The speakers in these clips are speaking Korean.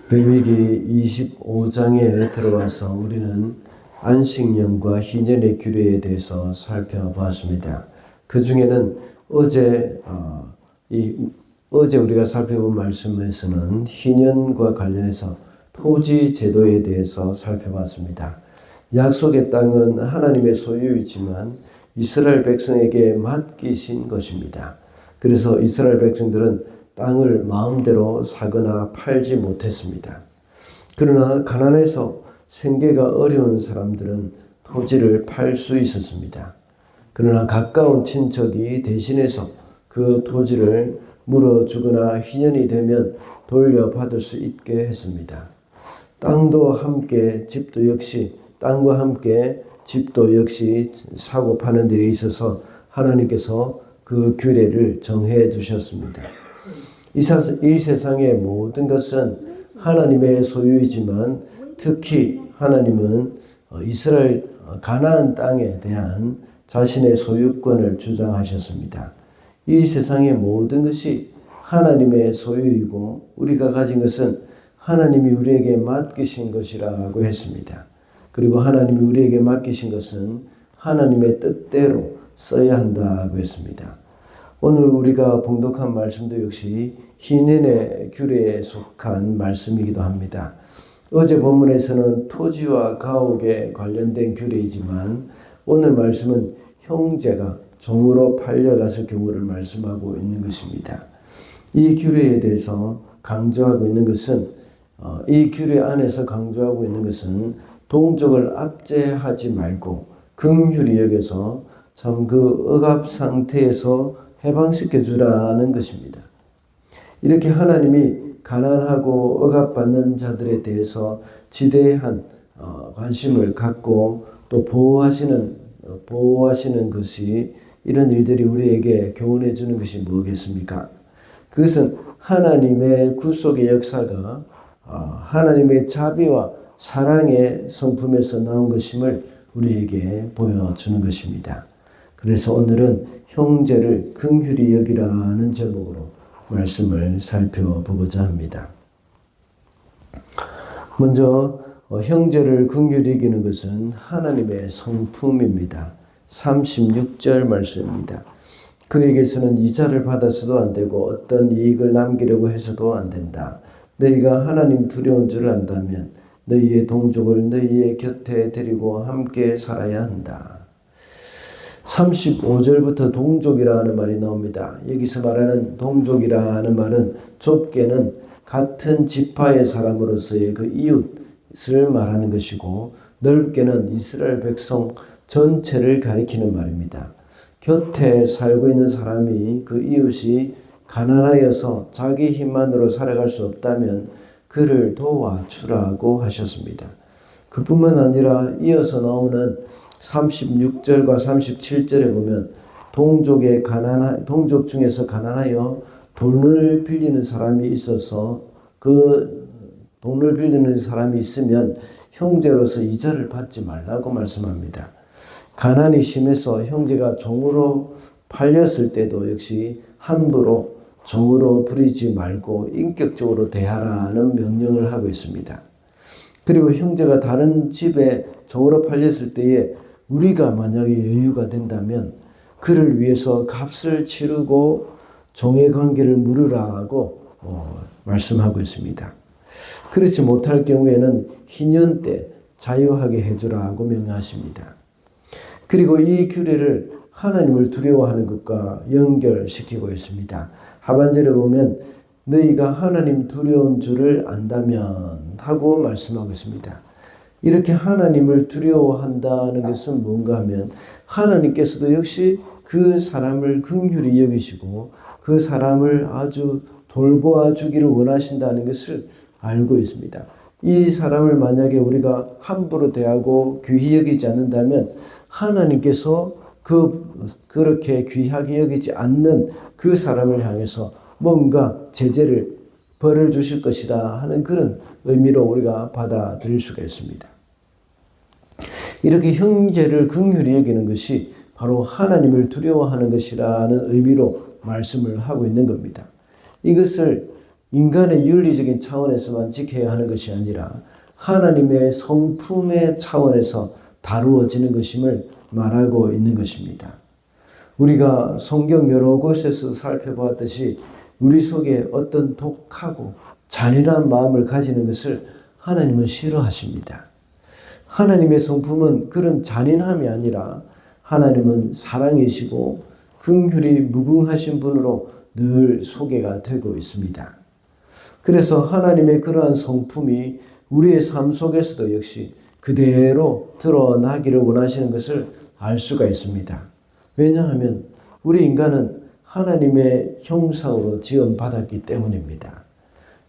레위기 25장에 들어와서 우리는 안식년과 희년의 규례에 대해서 살펴보았습니다. 그 중에는 어제 우리가 살펴본 말씀에서는 희년과 관련해서 토지 제도에 대해서 살펴봤습니다. 약속의 땅은 하나님의 소유이지만 이스라엘 백성에게 맡기신 것입니다. 그래서 이스라엘 백성들은 땅을 마음대로 사거나 팔지 못했습니다. 그러나 가난해서 생계가 어려운 사람들은 토지를 팔 수 있었습니다. 그러나 가까운 친척이 대신해서 그 토지를 물어주거나 희년이 되면 돌려받을 수 있게 했습니다. 땅과 함께 집도 역시 사고 파는 일에 있어서 하나님께서 그 규례를 정해 두셨습니다. 이 세상의 모든 것은 하나님의 소유이지만 특히 하나님은 이스라엘 가나안 땅에 대한 자신의 소유권을 주장하셨습니다. 이 세상의 모든 것이 하나님의 소유이고 우리가 가진 것은 하나님이 우리에게 맡기신 것이라고 했습니다. 그리고 하나님이 우리에게 맡기신 것은 하나님의 뜻대로 써야 한다고 했습니다. 오늘 우리가 봉독한 말씀도 역시 희년의 규례에 속한 말씀이기도 합니다. 어제 본문에서는 토지와 가옥에 관련된 규례이지만 오늘 말씀은 형제가 종으로 팔려갔을 경우를 말씀하고 있는 것입니다. 이 규례에 대해서 강조하고 있는 것은 이 규례 안에서 강조하고 있는 것은 동족을 압제하지 말고 긍휼히 여겨서 참 그 억압 상태에서 해방시켜 주라는 것입니다. 이렇게 하나님이 가난하고 억압받는 자들에 대해서 지대한 관심을 갖고 또 보호하시는 것이 이런 일들이 우리에게 교훈해 주는 것이 뭐겠습니까? 그것은 하나님의 구속의 역사가 하나님의 자비와 사랑의 성품에서 나온 것임을 우리에게 보여주는 것입니다. 그래서 오늘은 형제를 긍휼히 여기라는 제목으로 말씀을 살펴보고자 합니다. 먼저 형제를 긍휼히 여기는 것은 하나님의 성품입니다. 36절 말씀입니다. 그에게서는 이자를 받아서도 안 되고 어떤 이익을 남기려고 해서도 안 된다. 너희가 하나님 두려운 줄 안다면 너희의 동족을 너희의 곁에 데리고 함께 살아야 한다. 35절부터 동족이라는 말이 나옵니다. 여기서 말하는 동족이라는 말은 좁게는 같은 지파의 사람으로서의 그 이웃을 말하는 것이고 넓게는 이스라엘 백성 전체를 가리키는 말입니다. 곁에 살고 있는 사람이 그 이웃이 가난하여서 자기 힘만으로 살아갈 수 없다면 그를 도와주라고 하셨습니다. 그뿐만 아니라 이어서 나오는 36절과 37절에 보면 동족 중에서 가난하여 돈을 빌리는 사람이 있어서 그 돈을 빌리는 사람이 있으면 형제로서 이자를 받지 말라고 말씀합니다. 가난이 심해서 형제가 종으로 팔렸을 때도 역시 함부로 종으로 부리지 말고 인격적으로 대하라는 명령을 하고 있습니다. 그리고 형제가 다른 집에 종으로 팔렸을 때에 우리가 만약에 여유가 된다면 그를 위해서 값을 치르고 종의 관계를 물으라고 말씀하고 있습니다. 그렇지 못할 경우에는 희년 때 자유하게 해주라고 명하십니다. 그리고 이 규례를 하나님을 두려워하는 것과 연결시키고 있습니다. 하반절에 보면 너희가 하나님 두려운 줄을 안다면 하고 말씀하고 있습니다. 이렇게 하나님을 두려워한다는 것은 뭔가 하면 하나님께서도 역시 그 사람을 긍휼히 여기시고 그 사람을 아주 돌보아 주기를 원하신다는 것을 알고 있습니다. 이 사람을 만약에 우리가 함부로 대하고 귀히 여기지 않는다면 하나님께서 그렇게 귀하게 여기지 않는 그 사람을 향해서 뭔가 벌을 주실 것이라 하는 그런 의미로 우리가 받아들일 수가 있습니다. 이렇게 형제를 긍휼히 여기는 것이 바로 하나님을 두려워하는 것이라는 의미로 말씀을 하고 있는 겁니다. 이것을 인간의 윤리적인 차원에서만 지켜야 하는 것이 아니라 하나님의 성품의 차원에서 다루어지는 것임을 말하고 있는 것입니다. 우리가 성경 여러 곳에서 살펴보았듯이 우리 속에 어떤 독하고 잔인한 마음을 가지는 것을 하나님은 싫어하십니다. 하나님의 성품은 그런 잔인함이 아니라 하나님은 사랑이시고 긍휼이 무궁하신 분으로 늘 소개가 되고 있습니다. 그래서 하나님의 그러한 성품이 우리의 삶 속에서도 역시 그대로 드러나기를 원하시는 것을 알 수가 있습니다. 왜냐하면 우리 인간은 하나님의 형상으로 지음받았기 때문입니다.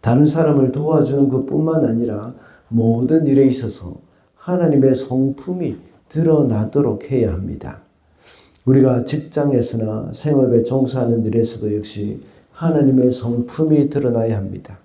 다른 사람을 도와주는 것뿐만 아니라 모든 일에 있어서 하나님의 성품이 드러나도록 해야 합니다. 우리가 직장에서나 생업에 종사하는 일에서도 역시 하나님의 성품이 드러나야 합니다.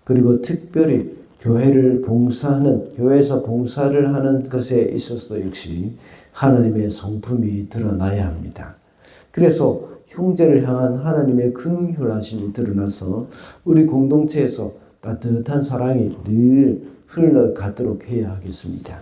그리고 특별히 교회에서 봉사를 하는 것에 있어서도 역시 하나님의 성품이 드러나야 합니다. 그래서 형제를 향한 하나님의 긍휼하심이 드러나서 우리 공동체에서 따뜻한 사랑이 늘 흘러가도록 해야 하겠습니다.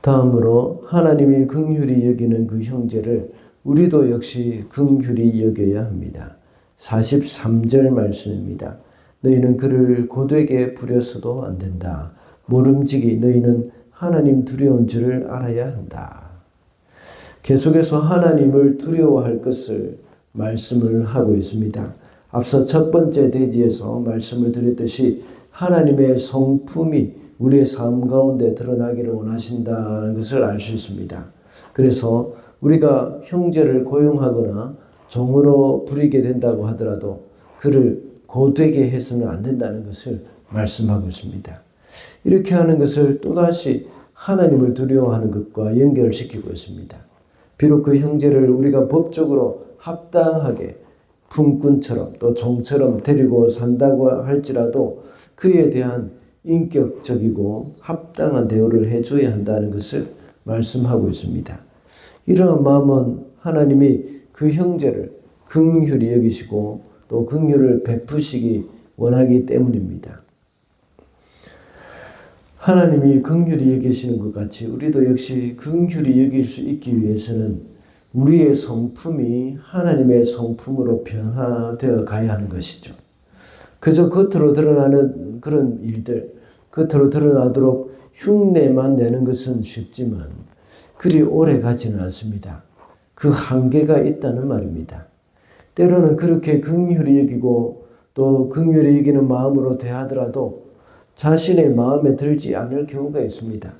다음으로 하나님이 긍휼히 여기는 그 형제를 우리도 역시 긍휼히 여겨야 합니다. 43절 말씀입니다. 너희는 그를 고되게 부려서도 안 된다. 모름지기 너희는 하나님 두려운 줄을 알아야 한다. 계속해서 하나님을 두려워할 것을 말씀을 하고 있습니다. 앞서 첫 번째 대지에서 말씀을 드렸듯이 하나님의 성품이 우리의 삶 가운데 드러나기를 원하신다는 것을 알 수 있습니다. 그래서 우리가 형제를 고용하거나 종으로 부리게 된다고 하더라도 그를 고되게 해서는 안 된다는 것을 말씀하고 있습니다. 이렇게 하는 것을 또다시 하나님을 두려워하는 것과 연결시키고 있습니다. 비록 그 형제를 우리가 법적으로 합당하게 품꾼처럼 또 종처럼 데리고 산다고 할지라도 그에 대한 인격적이고 합당한 대우를 해줘야 한다는 것을 말씀하고 있습니다. 이러한 마음은 하나님이 그 형제를 긍휼히 여기시고 또 긍휼을 베푸시기 원하기 때문입니다. 하나님이 긍휼히 여기시는 것 같이 우리도 역시 긍휼히 여길 수 있기 위해서는 우리의 성품이 하나님의 성품으로 변화되어 가야 하는 것이죠. 그저 겉으로 드러나는 그런 일들, 겉으로 드러나도록 흉내만 내는 것은 쉽지만 그리 오래 가지는 않습니다. 그 한계가 있다는 말입니다. 때로는 그렇게 긍휼히 여기고 또 긍휼히 여기는 마음으로 대하더라도 자신의 마음에 들지 않을 경우가 있습니다.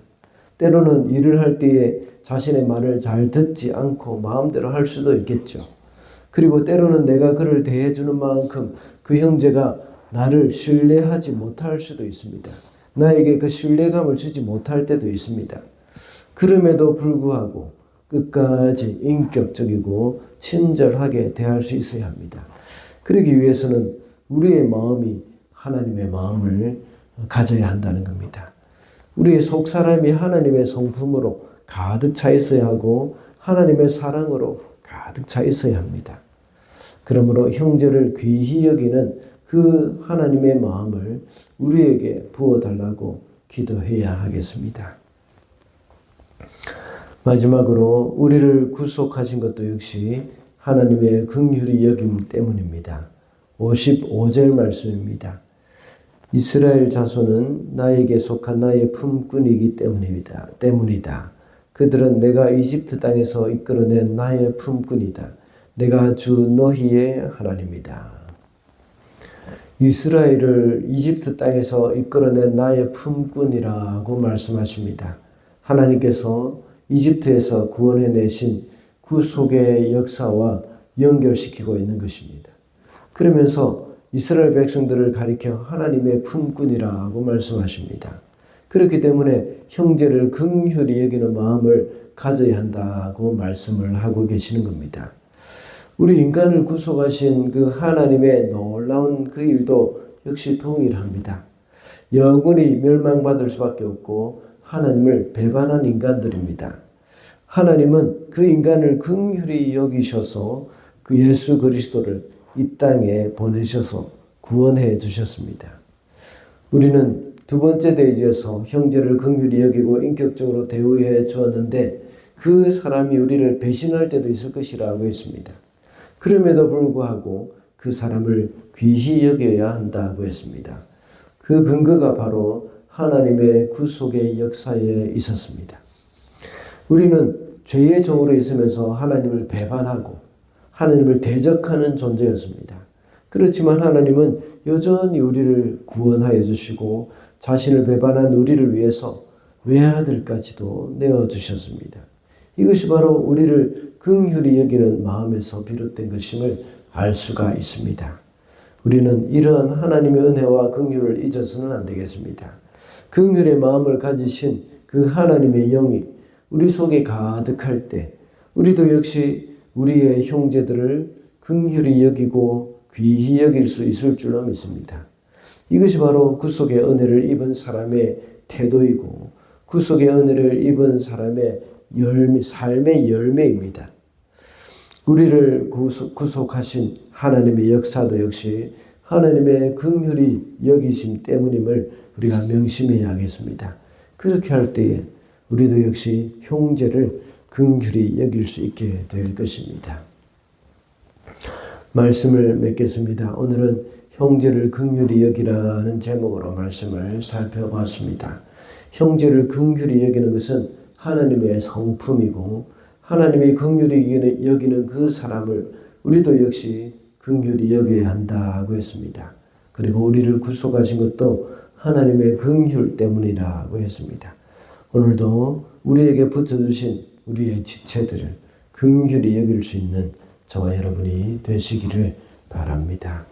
때로는 일을 할 때에 자신의 말을 잘 듣지 않고 마음대로 할 수도 있겠죠. 그리고 때로는 내가 그를 대해주는 만큼 그 형제가 나를 신뢰하지 못할 수도 있습니다. 나에게 그 신뢰감을 주지 못할 때도 있습니다. 그럼에도 불구하고 끝까지 인격적이고 친절하게 대할 수 있어야 합니다. 그러기 위해서는 우리의 마음이 하나님의 마음을 가져야 한다는 겁니다. 우리의 속사람이 하나님의 성품으로 가득 차 있어야 하고 하나님의 사랑으로 가득 차 있어야 합니다. 그러므로 형제를 귀히 여기는 그 하나님의 마음을 우리에게 부어달라고 기도해야 하겠습니다. 마지막으로 우리를 구속하신 것도 역시 하나님의 긍휼히 여김 때문입니다. 55절 말씀입니다. 이스라엘 자손은 나에게 속한 나의 품꾼이기 때문이다. 그들은 내가 이집트 땅에서 이끌어낸 나의 품꾼이다. 내가 주 너희의 하나님이다. 이스라엘을 이집트 땅에서 이끌어낸 나의 품꾼이라고 말씀하십니다. 하나님께서 이집트에서 구원해내신 구속의 역사와 연결시키고 있는 것입니다. 그러면서 이스라엘 백성들을 가리켜 하나님의 품꾼이라고 말씀하십니다. 그렇기 때문에 형제를 긍휼히 여기는 마음을 가져야 한다고 말씀을 하고 계시는 겁니다. 우리 인간을 구속하신 그 하나님의 놀라운 그 일도 역시 동일합니다. 영원히 멸망받을 수밖에 없고 하나님을 배반한 인간들입니다. 하나님은 그 인간을 긍휼히 여기셔서 그 예수 그리스도를 이 땅에 보내셔서 구원해 주셨습니다. 우리는 두 번째 대지에서 형제를 긍휼히 여기고 인격적으로 대우해 주었는데 그 사람이 우리를 배신할 때도 있을 것이라고 했습니다. 그럼에도 불구하고 그 사람을 귀히 여겨야 한다고 했습니다. 그 근거가 바로 하나님의 구속의 역사에 있었습니다. 우리는 죄의 종으로 있으면서 하나님을 배반하고 하나님을 대적하는 존재였습니다. 그렇지만 하나님은 여전히 우리를 구원하여 주시고 자신을 배반한 우리를 위해서 외아들까지도 내어주셨습니다. 이것이 바로 우리를 긍휼히 여기는 마음에서 비롯된 것임을 알 수가 있습니다. 우리는 이러한 하나님의 은혜와 긍휼을 잊어서는 안 되겠습니다. 긍휼의 마음을 가지신 그 하나님의 영이 우리 속에 가득할 때 우리도 역시 우리의 형제들을 긍휼히 여기고 귀히 여길 수 있을 줄로 믿습니다. 이것이 바로 구속의 은혜를 입은 사람의 태도이고 구속의 은혜를 입은 사람의 삶의 열매입니다. 우리를 구속하신 하나님의 역사도 역시 하나님의 긍휼히 여기심 때문임을 우리가 명심해야 하겠습니다. 그렇게 할 때에 우리도 역시 형제를 긍휼히 여길 수 있게 될 것입니다. 말씀을 맺겠습니다. 오늘은 형제를 긍휼히 여기라는 제목으로 말씀을 살펴봤습니다. 형제를 긍휼히 여기는 것은 하나님의 성품이고 하나님이 긍휼히 여기는 그 사람을 우리도 역시 긍휼히 여겨야 한다고 했습니다. 그리고 우리를 구속하신 것도 하나님의 긍휼 때문이라고 했습니다. 오늘도 우리에게 붙여주신 우리의 지체들을 긍휼히 여길 수 있는 저와 여러분이 되시기를 바랍니다.